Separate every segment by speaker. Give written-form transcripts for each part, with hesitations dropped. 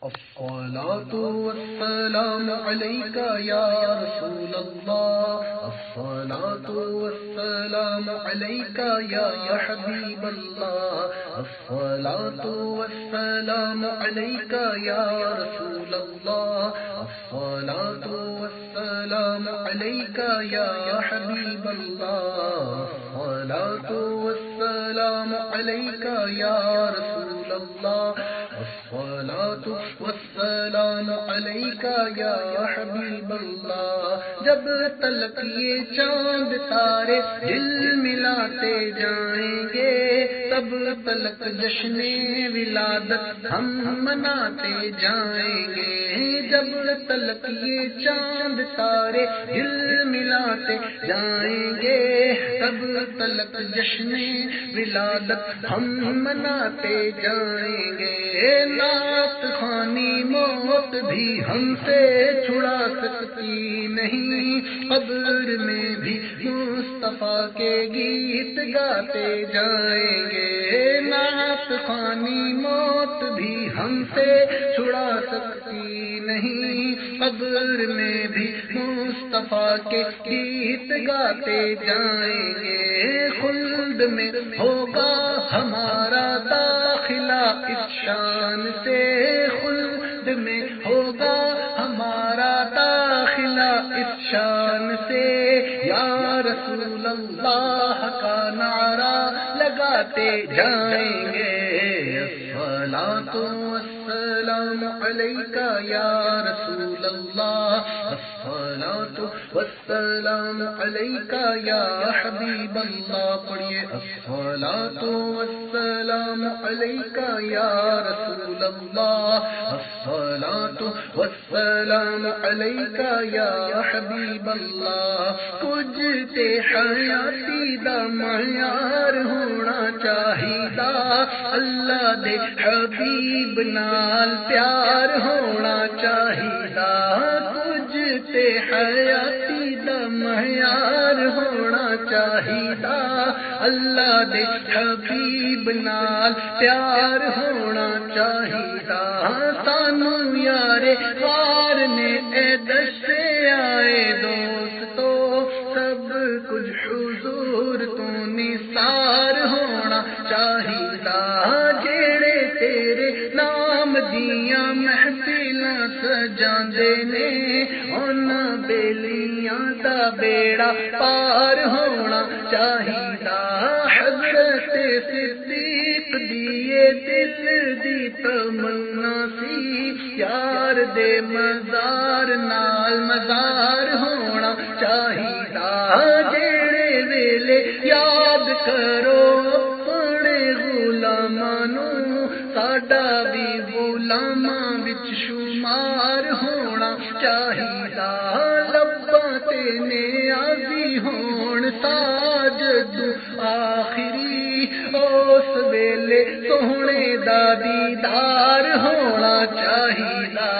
Speaker 1: الصلاة والسلام عليك يا رسول الله، الصلاة والسلام عليك يا حبيب الله، الصلاة والسلام عليك يا رسول الله، الصلاة والسلام عليك يا حبيب الله، الصلاة والسلام عليك يا رسول الله، الصلاة والسلام عليك يا حبيب اللہ۔ جب تلک یہ چاند تارے دل ملاتے جائیں گے، تب تلک جشن ولادت ہم مناتے جائیں گے۔ جب تلک یہ چاند تارے دل ملاتے جائیں گے، تب تلک جشن ولادت ہم مناتے جائیں گے۔ نعت خوانی موت بھی ہم سے چھڑا سکتی نہیں، قبر میں بھی مصطفیٰ کے گیت گاتے جائیں گے۔ نعت خوانی موت بھی ہم سے چھڑا سکتی نہیں، قبر میں بھی مصطفیٰ کے گیت گاتے جائیں گے۔ خلد میں ہوگا ہمارا داخلہ اس شان سے، خلد میں ہوگا ہمارا داخلہ اس شان سے، یا رسول اللہ کا نعرہ لگاتے جائیں گے۔ الصلاۃ والسلام علیک یا رسول اللہ، الصلاۃ والسلام علیک یا حبیب اللہ۔ پڑھیے الصلاۃ والسلام علیک یا رسول اللہ، الصلاۃ والسلام علیک یا حبیب اللہ۔ کچھ تے حیاتی دا معیار ہونا چاہیدا، اللہ دے حبیب نال پیار ہونا چاہیدا۔ کچھ تے حیاتی دا معیار ہونا چاہیدا، اللہ دے حبیب نال پیار ہونا چاہیدا۔ سانو یارے غار نے اے دسے آئے دوستو، سب کچھ حضور تو نثار ہونا چاہیدا۔ جیڑے تیرے نام دیاں محفلاں سجاندے نے، انہاں بیلیاں دا بیڑا پار ہونا چاہیدا۔ حضرت صدیق دیے دل دی تمنا سی، یار دے مزار نال مزار ہونا چاہیدا۔ جیڑے ویلے یاد کرو اپنے غلاماں نوں، ساڈا بھی غلاماں وچ شمار ہونا چاہیدا۔ لباں تے نیازی ہون ساجد آخری، اس ویلے سونے دا دیدار ہونا چاہیدا۔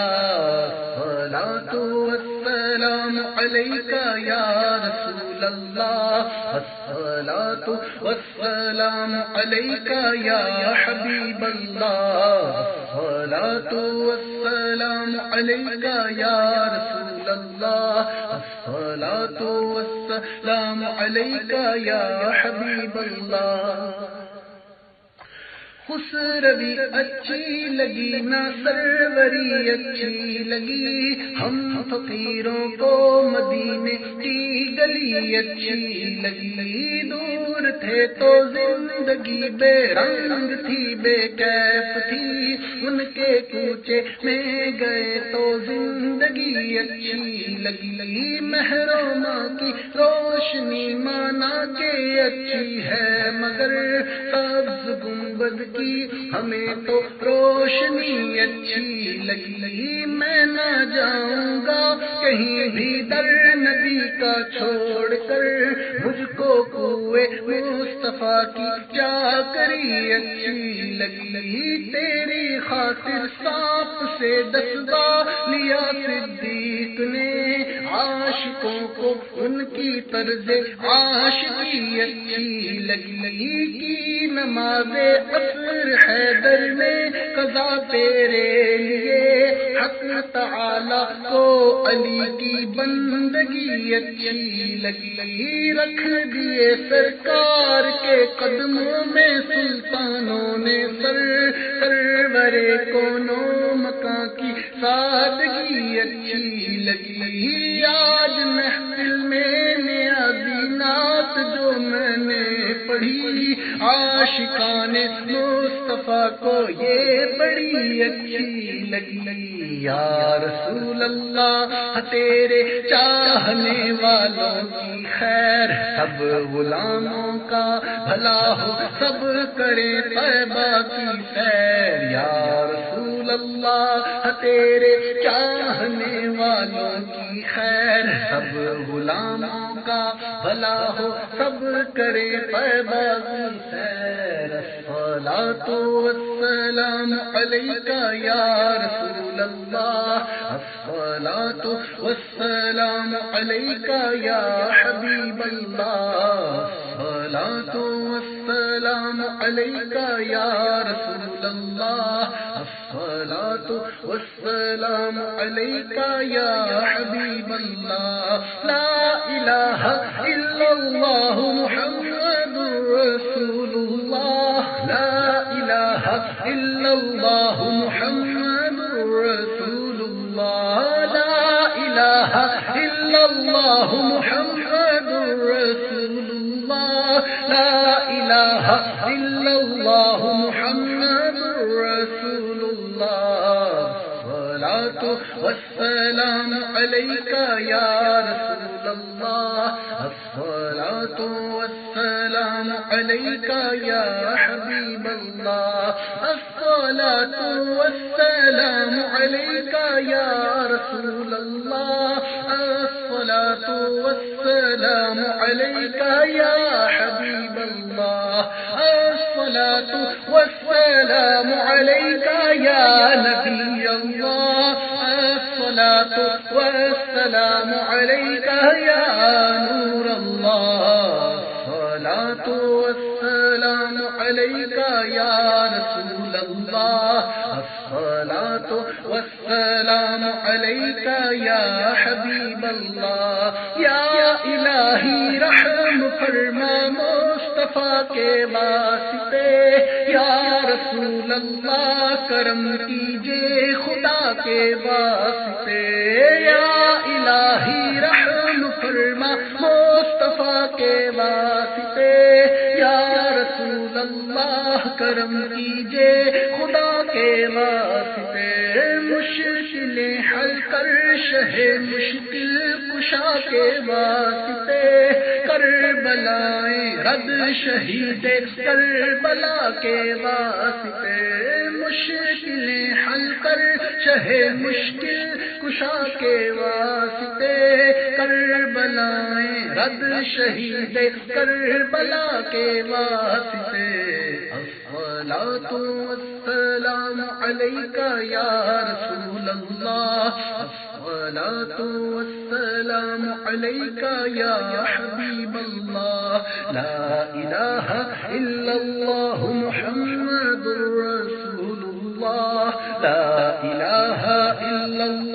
Speaker 1: الصلاۃ والسلام علیک یا رسول اللہ، الصلاۃ والسلام علیک یا حبیب اللہ، الصلاۃ والسلام علیک یا رسول اللہ، الصلاۃ والسلام علیک یا حبیب اللہ۔ خسروی اچھی لگی نہ سروری اچھی لگی، ہم فقیروں کو مدینے کی گلی اچھی لگی۔ دور تھے تو زندگی بے رنگ تھی، بے کیف تھی، ان کے کوچے میں گئے تو زندگی اچھی لگی۔ محروما کی روشنی مانا کہ اچھی ہے، مگر سبز گنبد کی ہمیں تو روشنی اچھی لگی۔ میں نہ جاؤں گا کہیں بھی در نبی کا چھوڑ کر، مجھ کو کوئے مصطفیٰ کی چاکری اچھی لگی۔ تیری خاطر سانپ سے دسوا لیا صدیق نے، عاشقوں کو ان کی طرز عاشقی اچھی لگی۔ کی نماز عصر حیدر میں قضا تیرے لیے، حق تعالی کو علی کی بندگی اچھی لگی، رکھ دیے سرکار کے قدموں میں سلطانوں نے سرور کونوں مکان کی سادگی اچھی لگی، آج محفل میں نیازی نعت جو میں نے پڑھی، عاشقان مصطفیٰ کو یہ بڑی اچھی لگی، یا رسول اللہ تیرے چاہنے والوں کی خیر، سب غلاموں کا بھلا ہو، سب کرے طیبہ کی سیر، یا رسول اللہ تیرے چاہنے والوں کی خیر، سب غلاموں کا بھلا ہو، سب کرے طیبہ کی سیر، الصلاۃ والسلام علیک یا رسول اللہ، الصلاۃ والسلام علیک یا حبیب اللہ، الصلاۃ والسلام علیک یا رسول اللہ، الصلاۃ والسلام علیک یا حبیب اللہ، لا الہ الا اللہ محمد رسول اللہ، لا الہ الا اللہ محمد رسول اللہ، لا الہ الا اللہ محمد رسول اللہ، لا الہ الا اللہ محمد رسول اللہ، الصلاۃ والسلام علیک یا رسول اللہ، الصلاۃ والسلام علیک یا حبیب اللہ، الصلاۃ والسلام علیک یا رسول اللہ، الصلاۃ والسلام علیک یا حبیب اللہ، الصلاۃ والسلام علیک یا نبی اللہ، الصلاۃ والسلام علیک یا نور اللہ، الصلاۃ والسلام علیک یا رسول اللہ، الصلاۃ والسلام علیک یا حبیب اللہ، یا الہی رحم فرما مصطفیٰ کے واسطے، یا رسول اللہ کرم کیجئے خدا کے واسطے، یا الہی رحم فرما مصطفیٰ کے واسطے، یا رسول اللہ کرم کیجئے خدا کے واسطے، مشکلیں حل کر شہ مشکل کشا کے واسطے، کربلائیں رد شہید کربلا کے واسطے، مشکلیں حل کر شہ مشکل کشا کے واسطے، کربلائیں رد شہید کربلا کے واسطے، الصلاۃ والسلام علیک یا رسول اللہ، الصلاۃ والسلام علیک یا حبیب اللہ، لا الہ الا اللہ محمد رسول اللہ، لا الہ الا اللہ